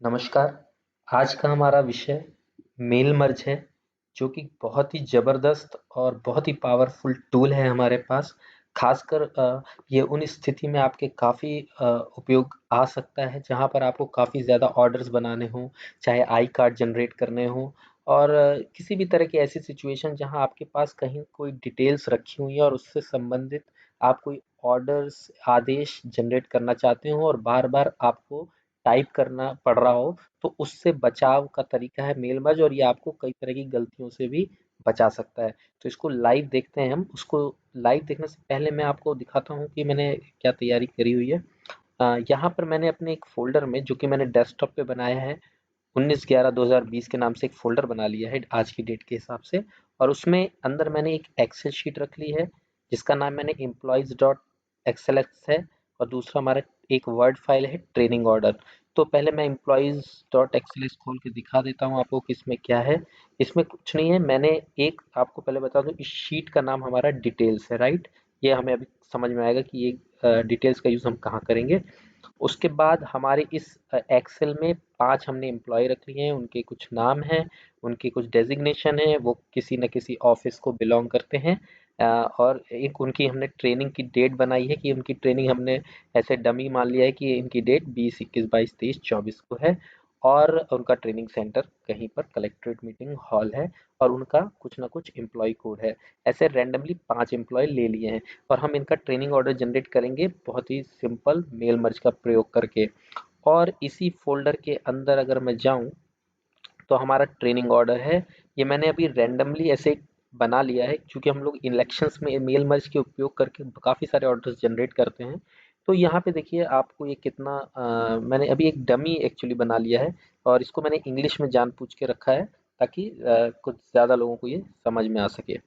नमस्कार। आज का हमारा विषय मेल मर्ज है, जो कि बहुत ही ज़बरदस्त और बहुत ही पावरफुल टूल है हमारे पास। खासकर ये उन स्थिति में आपके काफ़ी उपयोग आ सकता है, जहाँ पर आपको काफ़ी ज़्यादा ऑर्डर्स बनाने हों, चाहे आई कार्ड जनरेट करने हों और किसी भी तरह की ऐसी सिचुएशन जहाँ आपके पास कहीं कोई डिटेल्स रखी हुई हैं और उससे संबंधित आप कोई ऑर्डर्स, आदेश जनरेट करना चाहते हो और बार-बार आपको टाइप करना पड़ रहा हो, तो उससे बचाव का तरीका है मेल मर्ज और ये आपको कई तरह की गलतियों से भी बचा सकता है। तो इसको लाइव देखते हैं हम। उसको लाइव देखने से पहले मैं आपको दिखाता हूँ कि मैंने क्या तैयारी करी हुई है। यहाँ पर मैंने अपने एक फ़ोल्डर में, जो कि मैंने डेस्कटॉप पे बनाया है, 19/11/2020 के नाम से एक फ़ोल्डर बना लिया है आज की डेट के हिसाब से। और उसमें अंदर मैंने एक एक्सेल शीट रख ली है, जिसका नाम मैंने एम्प्लॉयज़ डॉट एक्सएलएस है और दूसरा हमारा एक वर्ड फाइल है ट्रेनिंग ऑर्डर। तो पहले मैं एम्प्लॉयज़ डॉट एक्सएलएस खोल के दिखा देता हूँ आपको कि इसमें क्या है। इसमें कुछ नहीं है, मैंने एक आपको पहले बता दूँ, इस शीट का नाम हमारा डिटेल्स है, राइट? ये हमें अभी समझ में आएगा कि ये डिटेल्स का यूज़ हम कहाँ करेंगे। उसके बाद हमारे इस एक्सेल में 5 हमने एम्प्लॉय रख लिए हैं, उनके कुछ नाम हैं, उनके कुछ डेज़िग्नेशन हैं, वो किसी न किसी ऑफ़िस को बिलॉन्ग करते हैं। और एक उनकी हमने ट्रेनिंग की डेट बनाई है कि उनकी ट्रेनिंग हमने ऐसे डमी मान लिया है कि इनकी डेट 20, 21, 22, 23, 24 को है और उनका ट्रेनिंग सेंटर कहीं पर कलेक्ट्रेट मीटिंग हॉल है और उनका कुछ ना कुछ एम्प्लॉय कोड है। ऐसे रैंडमली 5 एम्प्लॉय ले लिए हैं और हम इनका ट्रेनिंग ऑर्डर जनरेट करेंगे बहुत ही सिंपल मेल मर्ज का प्रयोग करके। और इसी फ़ोल्डर के अंदर अगर मैं जाऊँ, तो हमारा ट्रेनिंग ऑर्डर है। ये मैंने अभी रैंडमली ऐसे बना लिया है, क्योंकि हम लोग इलेक्शंस में मेल मर्ज के उपयोग करके काफ़ी सारे ऑर्डर्स जनरेट करते हैं। तो यहाँ पे देखिए आपको ये कितना मैंने अभी एक डमी एक्चुअली बना लिया है और इसको मैंने इंग्लिश में जानबूझ के रखा है, ताकि कुछ ज़्यादा लोगों को ये समझ में आ सके।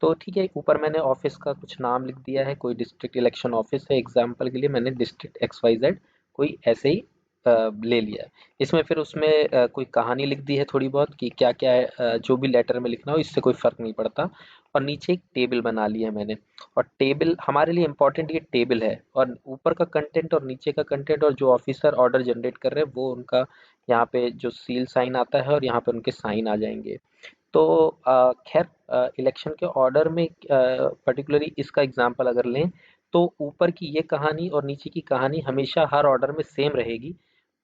तो ठीक है, ऊपर मैंने ऑफिस का कुछ नाम लिख दिया है, कोई डिस्ट्रिक्ट इलेक्शन ऑफिस है एग्जाम्पल के लिए, मैंने डिस्ट्रिक्ट एक्स वाई जेड कोई ऐसे ही ले लिया है। इसमें फिर उसमें कोई कहानी लिख दी है थोड़ी बहुत कि क्या क्या है, जो भी लेटर में लिखना हो, इससे कोई फर्क नहीं पड़ता। और नीचे एक टेबल बना ली है मैंने, और टेबल हमारे लिए इंपॉर्टेंट ये टेबल है, और ऊपर का कंटेंट और नीचे का कंटेंट और जो ऑफिसर ऑर्डर जनरेट कर रहे हैं वो उनका यहाँ पे जो सील साइन आता है और यहाँ पे उनके साइन आ जाएंगे। तो खैर, इलेक्शन के ऑर्डर में पर्टिकुलरली इसका एग्जांपल अगर लें, तो ऊपर की ये कहानी और नीचे की कहानी हमेशा हर ऑर्डर में सेम रहेगी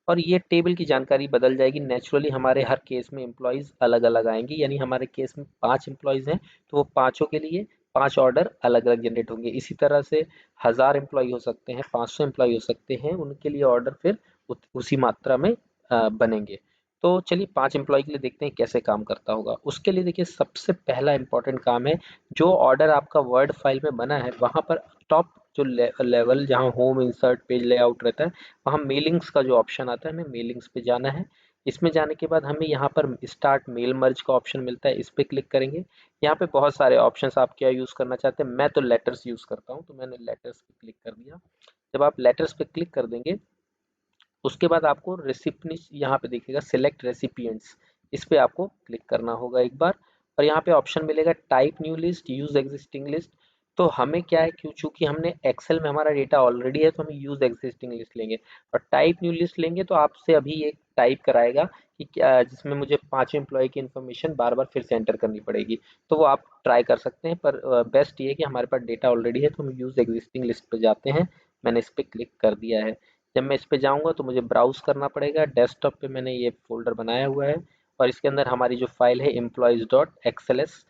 और ये टेबल की जानकारी बदल जाएगी। नेचुरली हमारे हर केस में एम्प्लॉयज़ अलग अलग आएंगी, यानी हमारे केस में 5 एम्प्लॉयज़ हैं, तो वो पाँचों के लिए 5 ऑर्डर अलग अलग जनरेट होंगे। इसी तरह से 1000 एम्प्लॉय हो सकते हैं, 500 एम्प्लॉय हो सकते हैं, उनके लिए ऑर्डर फिर उसी मात्रा में बनेंगे। तो चलिए 5 एम्प्लॉय के लिए देखते हैं कैसे काम करता होगा। उसके लिए देखिए सबसे पहला इंपॉर्टेंट काम है, जो ऑर्डर आपका वर्ड फाइल में बना है वहाँ पर टॉप जो लेवल जहाँ होम इंसर्ट पेज लेआउट रहता है, वहाँ मेलिंग्स का जो ऑप्शन आता है, हमें मेलिंग्स पे जाना है। इसमें जाने के बाद हमें यहाँ पर स्टार्ट मेल मर्ज का ऑप्शन मिलता है, इस पे क्लिक करेंगे। यहाँ पे बहुत सारे ऑप्शंस आप क्या यूज़ करना चाहते हैं, मैं तो लेटर्स यूज़ करता हूँ, तो मैंने लेटर्स पे क्लिक कर दिया। जब आप लेटर्स पे क्लिक कर देंगे, उसके बाद आपको रेसिपिएंट्स यहाँ पे देखिएगा, सिलेक्ट रेसिपिएंट्स, इस पे आपको क्लिक करना होगा एक बार। और यहाँ पे ऑप्शन मिलेगा type new list, use existing list. तो हमें क्या है, क्यों, चूंकि हमने एक्सेल में हमारा डेटा ऑलरेडी है, तो हम यूज एग्जिस्टिंग लिस्ट लेंगे। और टाइप न्यू लिस्ट लेंगे तो आपसे अभी एक टाइप कराएगा कि क्या, जिसमें मुझे 5 एम्प्लॉय की इन्फॉर्मेशन बार बार फिर से एंटर करनी पड़ेगी। तो वो आप ट्राई कर सकते हैं, पर बेस्ट ये है कि हमारे पास डेटा ऑलरेडी है, तो हम यूज एग्जिस्टिंग लिस्ट पे जाते हैं। मैंने इस पर क्लिक कर दिया है। जब मैं इस पे जाऊँगा तो मुझे ब्राउज़ करना पड़ेगा। डेस्कटॉप पे मैंने ये फ़ोल्डर बनाया हुआ है और इसके अंदर हमारी जो फ़ाइल है एम्प्लॉइज़ डॉट एक्सएलएस,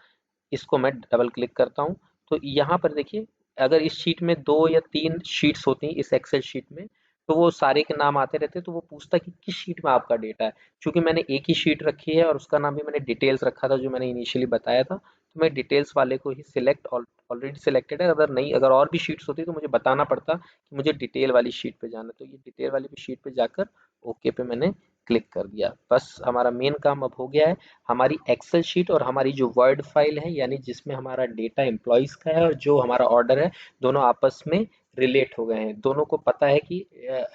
इसको मैं डबल क्लिक करता हूँ। तो यहाँ पर देखिए, अगर इस शीट में 2 या 3 शीट्स होती हैं, इस एक्सेल शीट में, तो वो सारे के नाम आते रहते हैं, तो वो पूछता है कि किस शीट में आपका डेटा है। चूँकि मैंने एक ही शीट रखी है और उसका नाम भी मैंने डिटेल्स रखा था, जो मैंने इनिशियली बताया था, तो मैं डिटेल्स वाले को ही सिलेक्ट, ऑलरेडी सिलेक्टेड है। अगर नहीं, अगर और भी शीट्स होती तो मुझे बताना पड़ता कि मुझे डिटेल वाली शीट पे जाना है। तो ये डिटेल वाली शीट पे जाकर ओके पे मैंने क्लिक कर दिया। बस हमारा मेन काम अब हो गया है। हमारी एक्सेल शीट और हमारी जो वर्ड फाइल है, यानी जिसमें हमारा डेटा एम्प्लॉयज़ का है और जो हमारा ऑर्डर है, दोनों आपस में रिलेट हो गए हैं। दोनों को पता है कि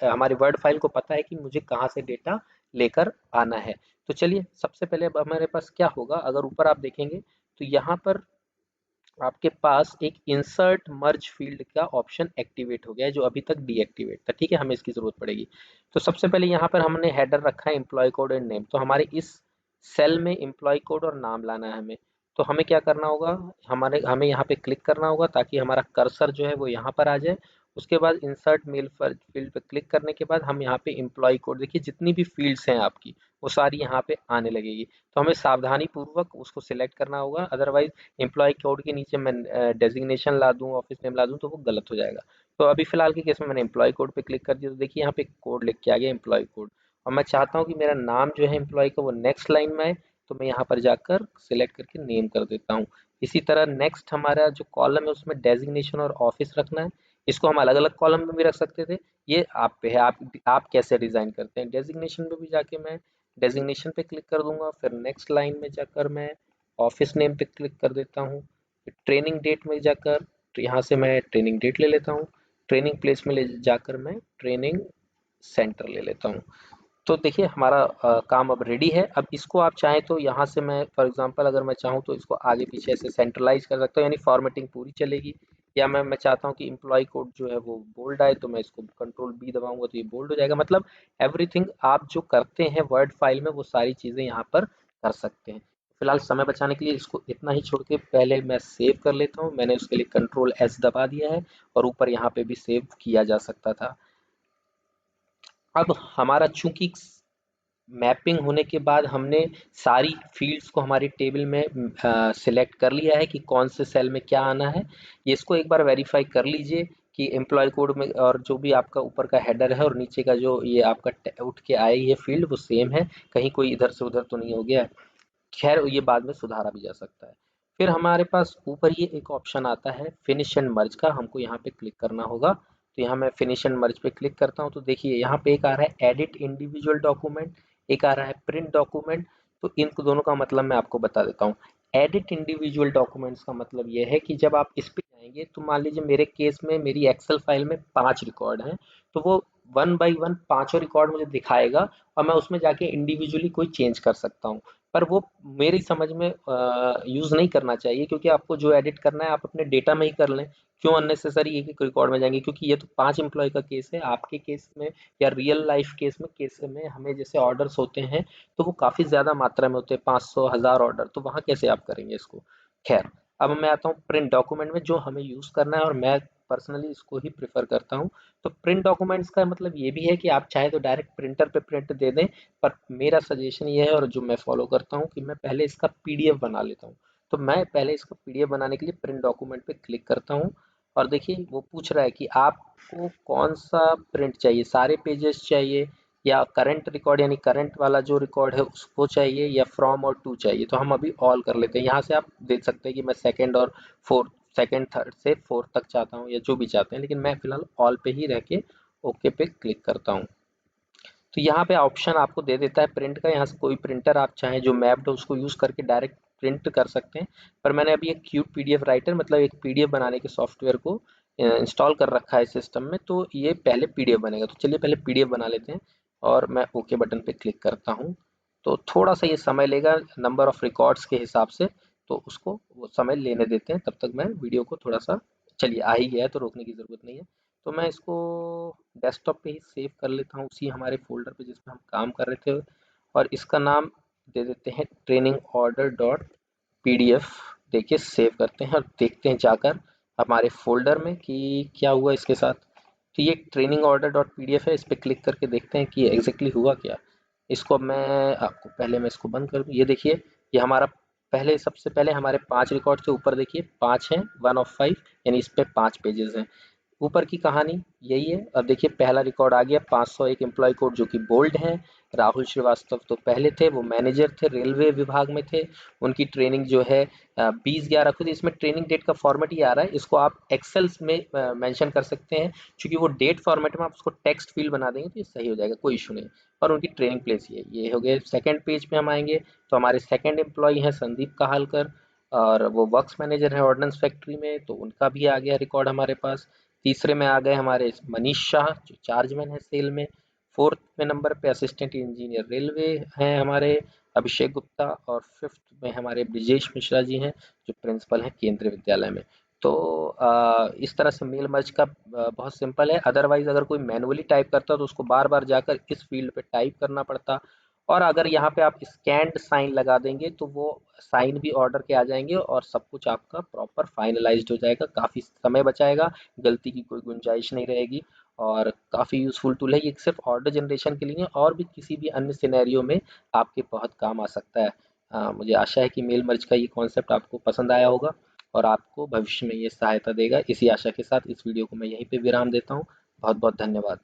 हमारी वर्ड फाइल को पता है कि मुझे कहाँ से डेटा लेकर आना है। तो चलिए सबसे पहले अब हमारे पास क्या होगा, अगर ऊपर आप देखेंगे तो यहाँ पर आपके पास एक इंसर्ट मर्ज फील्ड का ऑप्शन एक्टिवेट हो गया है जो अभी तक डीएक्टिवेट था। ठीक है, हमें इसकी जरूरत पड़ेगी। तो सबसे पहले यहाँ पर हमने हेडर रखा है एम्प्लॉय कोड एंड नेम, तो हमारे इस सेल में एम्प्लॉय कोड और नाम लाना है हमें। तो हमें क्या करना होगा, हमें यहाँ पे क्लिक करना होगा ताकि हमारा कर्सर जो है वो यहाँ पर आ जाए। उसके बाद इंसर्ट मेल फील्ड पे क्लिक करने के बाद हम यहाँ पे एम्प्लॉय कोड, देखिए जितनी भी फील्ड्स हैं आपकी वो सारी यहाँ पे आने लगेगी। तो हमें सावधानी पूर्वक उसको सिलेक्ट करना होगा, अदरवाइज एम्प्लॉय कोड के नीचे मैं डेजिग्नेशन ला दूं, ऑफिस नेम ला दूं, तो वो गलत हो जाएगा। तो अभी फिलहाल के केस में मैंने एम्प्लॉय कोड पे क्लिक कर दिया, तो देखिए यहाँ पे कोड लिख के आ गया एम्प्लॉय कोड। और मैं चाहता हूँ कि मेरा नाम जो है एम्प्लॉय का वो नेक्स्ट लाइन में आए, तो मैं यहाँ पर जाकर सिलेक्ट करके नेम कर देता हूँ। इसी तरह नेक्स्ट हमारा जो कॉलम है उसमें डेजिग्नेशन और ऑफिस रखना है। इसको हम अलग अलग कॉलम में भी रख सकते थे, ये आप पे है, आप कैसे डिजाइन करते हैं। डेजिग्नेशन पे भी जाके मैं डेजिग्नेशन पे क्लिक कर दूंगा, फिर नेक्स्ट लाइन में जाकर मैं ऑफिस नेम पे क्लिक कर देता हूँ। ट्रेनिंग डेट में जाकर यहाँ से मैं ट्रेनिंग डेट ले लेता हूँ। ट्रेनिंग प्लेस में ले जाकर मैं ट्रेनिंग सेंटर ले लेता हूँ। तो देखिए हमारा काम अब रेडी है। अब इसको आप चाहें तो यहाँ से मैं फॉर एग्जांपल अगर मैं चाहूँ तो इसको आगे पीछे ऐसे सेंट्रलाइज कर सकता हूँ, यानी फॉर्मेटिंग पूरी चलेगी। या मैं चाहता हूँ कि एम्प्लॉय कोड जो है वो बोल्ड आए, तो मैं इसको कंट्रोल बी दबाऊंगा तो ये बोल्ड हो जाएगा। मतलब एवरीथिंग आप जो करते हैं वर्ड फाइल में वो सारी चीज़ें यहाँ पर कर सकते हैं। फिलहाल समय बचाने के लिए इसको इतना ही छोड़ के पहले मैं सेव कर लेता हूँ। मैंने उसके लिए कंट्रोल एस दबा दिया है, और ऊपर यहाँ पे भी सेव किया जा सकता था। अब हमारा चूंकि मैपिंग होने के बाद हमने सारी फील्ड्स को हमारी टेबल में सिलेक्ट कर लिया है कि कौन से सेल में क्या आना है। ये इसको एक बार वेरीफाई कर लीजिए कि एम्प्लॉय कोड में और जो भी आपका ऊपर का हेडर है और नीचे का जो ये आपका उठ के आए ये फील्ड वो सेम है, कहीं कोई इधर से उधर तो नहीं हो गया है। खैर ये बाद में सुधारा भी जा सकता है। फिर हमारे पास ऊपर ये एक ऑप्शन आता है फिनिश एंड मर्ज का, हमको यहाँ पे क्लिक करना होगा। तो यहाँ मैं फिनिश एंड मर्ज पे क्लिक करता हूँ, तो देखिए यहाँ पे एक आ रहा है एडिट इंडिविजुअल डॉक्यूमेंट, एक आ रहा है प्रिंट डॉक्यूमेंट। तो इन दोनों का मतलब मैं आपको बता देता हूँ। एडिट इंडिविजुअल डॉक्यूमेंट्स का मतलब ये है कि जब आप इस पे जाएंगे तो मान लीजिए मेरे केस में मेरी एक्सेल फाइल में 5 रिकॉर्ड हैं, तो वो वन बाई वन पांचों रिकॉर्ड मुझे दिखाएगा, और मैं उसमें जाके इंडिविजुअली कोई चेंज कर सकता हूँ। पर वो मेरी समझ में यूज़ नहीं करना चाहिए, क्योंकि आपको जो एडिट करना है आप अपने डेटा में ही कर लें। क्यों अननेसेसरी एक एक रिकॉर्ड में जाएंगे, क्योंकि ये तो 5 एम्प्लॉय का केस है। आपके केस में या रियल लाइफ केस में हमें जैसे ऑर्डर्स होते हैं तो वो काफ़ी ज़्यादा मात्रा में होते हैं, 500 1000 ऑर्डर, तो वहाँ कैसे आप करेंगे इसको। खैर, अब मैं आता हूँ प्रिंट डॉक्यूमेंट में जो हमें यूज़ करना है, और मैं पर्सनली इसको ही प्रेफर करता हूँ। तो प्रिंट डॉक्यूमेंट्स का मतलब ये भी है कि आप चाहे तो डायरेक्ट प्रिंटर पे प्रिंट दे दें, पर मेरा सजेशन ये है और जो मैं फॉलो करता हूँ कि मैं पहले इसका पीडीएफ बना लेता हूँ। तो मैं पहले इसका पीडीएफ बनाने के लिए प्रिंट डॉक्यूमेंट पे क्लिक करता हूँ, और देखिए वो पूछ रहा है कि आपको कौन सा प्रिंट चाहिए, सारे पेजेस चाहिए, या करंट रिकॉर्ड यानी करंट वाला जो रिकॉर्ड है उसको चाहिए, या फ्रॉम और टू चाहिए। तो हम अभी ऑल कर लेते हैं। यहाँ से आप देख सकते हैं कि मैं सेकंड और फोर्थ, सेकंड थर्ड से फोर्थ तक चाहता हूँ या जो भी चाहते हैं, लेकिन मैं फिलहाल ऑल पे ही रह के ओके पे क्लिक करता हूँ। तो यहाँ पे ऑप्शन आपको दे देता है प्रिंट का, यहाँ से कोई प्रिंटर आप चाहें जो मैप्ड हो उसको यूज़ करके डायरेक्ट प्रिंट कर सकते हैं। पर मैंने अभी एक क्यूब पीडीएफ राइटर मतलब एक पीडीएफ बनाने के सॉफ्टवेयर को इंस्टॉल कर रखा है सिस्टम में, तो ये पहले पीडीएफ बनेगा। तो चलिए पहले पीडीएफ बना लेते हैं, और मैं ओके बटन पे क्लिक करता हूँ। तो थोड़ा सा ये समय लेगा नंबर ऑफ रिकॉर्ड्स के हिसाब से, तो उसको वो समय लेने देते हैं। तब तक मैं वीडियो को थोड़ा सा, चलिए आ ही गया है तो रोकने की ज़रूरत नहीं है। तो मैं इसको डेस्कटॉप पे ही सेव कर लेता हूँ उसी हमारे फ़ोल्डर पे जिसमें हम काम कर रहे थे, और इसका नाम दे देते हैं ट्रेनिंग ऑर्डर डॉट पीडीएफ। देखिए सेव करते हैं और देखते हैं जाकर हमारे फ़ोल्डर में कि क्या हुआ इसके साथ। तो ये ट्रेनिंग ऑर्डर डॉट पीडीएफ है, इस पे क्लिक करके देखते हैं कि एग्जैक्टली हुआ क्या। इसको मैं आपको पहले मैं इसको बंद कर दूँ। ये देखिए ये हमारा पहले, सबसे पहले हमारे 5 रिकॉर्ड थे, ऊपर देखिए 5 हैं, 1 ऑफ 5, यानी इस पे 5 पेजेस हैं। ऊपर की कहानी यही है। अब देखिए पहला रिकॉर्ड आ गया 501 एम्प्लॉय कोड जो कि बोल्ड है। राहुल श्रीवास्तव तो पहले थे, वो मैनेजर थे, रेलवे विभाग में थे। उनकी ट्रेनिंग जो है 20/11 को थी। इसमें ट्रेनिंग डेट का फॉर्मेट ये आ रहा है, इसको आप एक्सेल्स में मेंशन कर सकते हैं, क्योंकि वो डेट फॉर्मेट में आप उसको टेक्स्ट फील्ड बना देंगे तो ये सही हो जाएगा, कोई इशू नहीं। और उनकी ट्रेनिंग प्लेस ये हो गए। सेकंड पेज पे हम आएंगे तो हमारे सेकंड एम्प्लॉय हैं संदीप कहालकर, और वो वर्क्स मैनेजर है ऑर्डिनेंस फैक्ट्री में, तो उनका भी आ गया रिकॉर्ड हमारे पास। तीसरे में आ गए हमारे मनीष शाह जो चार्जमैन है सेल में। फोर्थ में नंबर पे असिस्टेंट इंजीनियर रेलवे हैं हमारे अभिषेक गुप्ता, और फिफ्थ में हमारे ब्रिजेश मिश्रा जी हैं, जो प्रिंसिपल हैं केंद्रीय विद्यालय में। तो इस तरह से मेल मर्ज का बहुत सिंपल है। अदरवाइज अगर कोई मैनुअली टाइप करता तो उसको बार बार जाकर इस फील्ड पे टाइप करना पड़ता, और अगर यहाँ पे आप स्कैन्ड साइन लगा देंगे तो वो साइन भी ऑर्डर के आ जाएंगे और सब कुछ आपका प्रॉपर फाइनलाइज्ड हो जाएगा, काफ़ी समय बचाएगा, गलती की कोई गुंजाइश नहीं रहेगी। और काफ़ी यूज़फुल टूल है ये, सिर्फ ऑर्डर जनरेशन के लिए नहीं, और भी किसी भी अन्य सिनेरियो में आपके बहुत काम आ सकता है। मुझे आशा है कि मेल मर्ज का ये कॉन्सेप्ट आपको पसंद आया होगा और आपको भविष्य में ये सहायता देगा। इसी आशा के साथ इस वीडियो को मैं यहीं पे विराम देता हूँ। बहुत बहुत धन्यवाद।